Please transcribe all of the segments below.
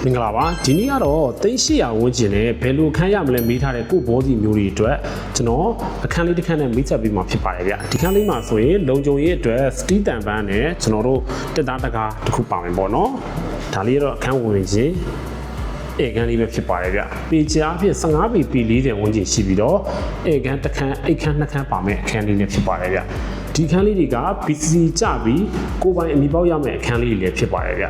မင်္ဂလာပါဒီနေ့ကတော့300ဝန်းကျင်နဲ့ဘယ်လိုခန်းရမလဲမေးထားတဲ့ကိုဘောစီမျိုးတွေအတွက်ကျွန်တော်အခန်းလေးတစ်ခန်းနဲ့မိတ်ဆက်ပေးမှာဖြစ်ပါတယ်ဗျဒီခန်းလေးမှာဆိုရင်လုံခြုံရေးအတွက်စတီးတန်ပန်းနဲ့ကျွန်တော်တို့တက်သားတကားတစ်ခုပါမယ်ပေါ့နော်ဒါလေးတော့အခန်းဝင်ခြင်းဧကန်လေးပဲဖြစ်ပါတယ်ဗျပေချာအဖြစ်15ပေပေ40ဝန်းကျင်ရှိပြီးတော့ဧကန်တစ်ခန်းအိတ်ခန်းနှစ်ခန်းပါမယ်အခန်းလေးလည်းဖြစ်ပါတယ်ဗျဒီခန်းလေးတွေက BCC ကြပြီးကိုယ်ပိုင်အမိပေါက်ရမယ့်အခန်းလေးတွေလည်းဖြစ်ပါတယ်ဗျ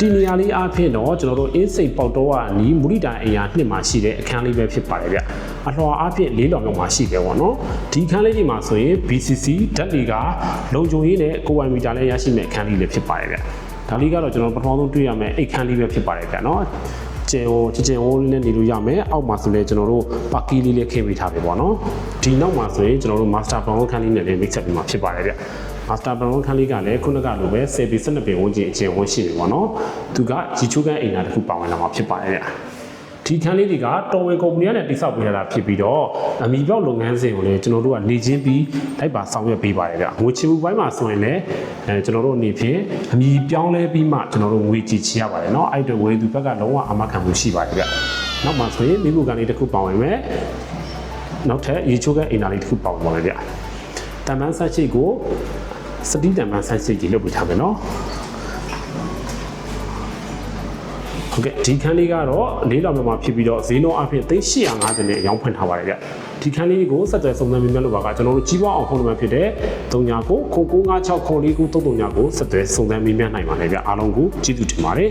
ဒီနေရာလေးအားဖြင့်တော့ကျွန်တော်တို့အင်းစိန်ပေါက်တော့ကအနီးမူရိတာအင်ယာနှစ်မှာရှိတဲ့အခန်းလေးပဲဖြစ်ပါတယ်ဗျအလွှာအားဖြင့်၄လောင်လောက်မှာရှိတယ်ပေါ့နော်ဒီခန်းလေးဒီမှာဆိုရင် BCC ဓာတ်လီကလုံခြုံရေးနဲ့ကိုယ်ပိုင်မီတာလည်းရရှိမယ့်အခန်းလေးလည်းဖြစ်ပါတယ်ဗျဒါလေးကတော့ကျွန်တော်ပထမဆုံးတွေ့ရမယ့်အိတ်ခန်းလေးပဲဖြစ်ပါတယ်ဗျနော်ကျင်ဝိုးလေးနဲ့နေလို့ရမယ်အောက်မှာဆိုလဲကျွန်တော်တို့ပါကီလေးလေးခင်းပေးထားပြီပေါ့နော်ဒီနောက်မှာဆိုရင်ကျွန်တော်တို့ master brown ခန်းလေးနဲ့လည်း mix up ပြီးမှဖြစ်ပါတယ်ဗျ master brown ခန်းလေးကလည်းခုနကလိုပဲ10ပေ12ပေဝန်းကျင်အကျင်ဝန်းရှိပြီပေါ့နော်သူကရီချိုးကန်းအိမ်သာတစ်ခုပါဝင်လာမှာဖြစ်ပါတယ်ဗျဒီခန်းလေးတွေကတော်ဝင်ကုမ္ပဏီကနေတိစောက်ပေးရတာဖြစ်ပြီးတော့အမီပြောက်လုပ်ငန်းစဉ်ကိုလည်းကျွန်တော်တို့ကနေချင်းပြီးလိုက်ပါဆောင်ရွက်ပေးပါတယ်ဗျငွေချေမှုပိုင်းမှာဆိုရင်လည်းကျွန်တော်တို့အနေဖြင့်အမီပြောင်းလဲပြီးမှကျွန်တော်တို့ငွေကြည့်ချရပါတယ်เนาะအဲ့အတွက်ဝယ်သူဘက်ကလုံးဝအာမခံမှုရှိပါတယ်ဗျနောက်မှဆိုရင်မိဖို့ကန်လေးတစ်ခုပါဝင်မယ်နောက်ထပ်ရေချိုးကအိမ်သာလေးတစ်ခုပါဝင်ပါမယ်ဗျတန်ပန်းဆက်ချိတ်ကိုစတီးတန်ပန်းဆက်ချိတ်ကြီးလုပ်ပေးထားမယ်เนาะဟုတ်ကဲ့ဒီခန်းလေးကတော့၄လောင်မှာဖြစ်ပြီးတော့ဈေးနှုန်းအဖြစ်3850နဲ့အရောင်းဖွင့်ထားပါတယ်ဗျဒီခန်းလေးကိုဆက်သွယ်စုံစမ်းမြင်မြတ်လို့ပါကကျွန်တော်တို့ကြီးပွားအောင်ဖုန်းနံပါတ်ဖြစ်တဲ့3999564339ကိုဆက်သွယ်စုံစမ်းမြင်မြတ်နိုင်ပါတယ်ဗျအားလုံးကိုကျေးဇူးတင်ပါတယ်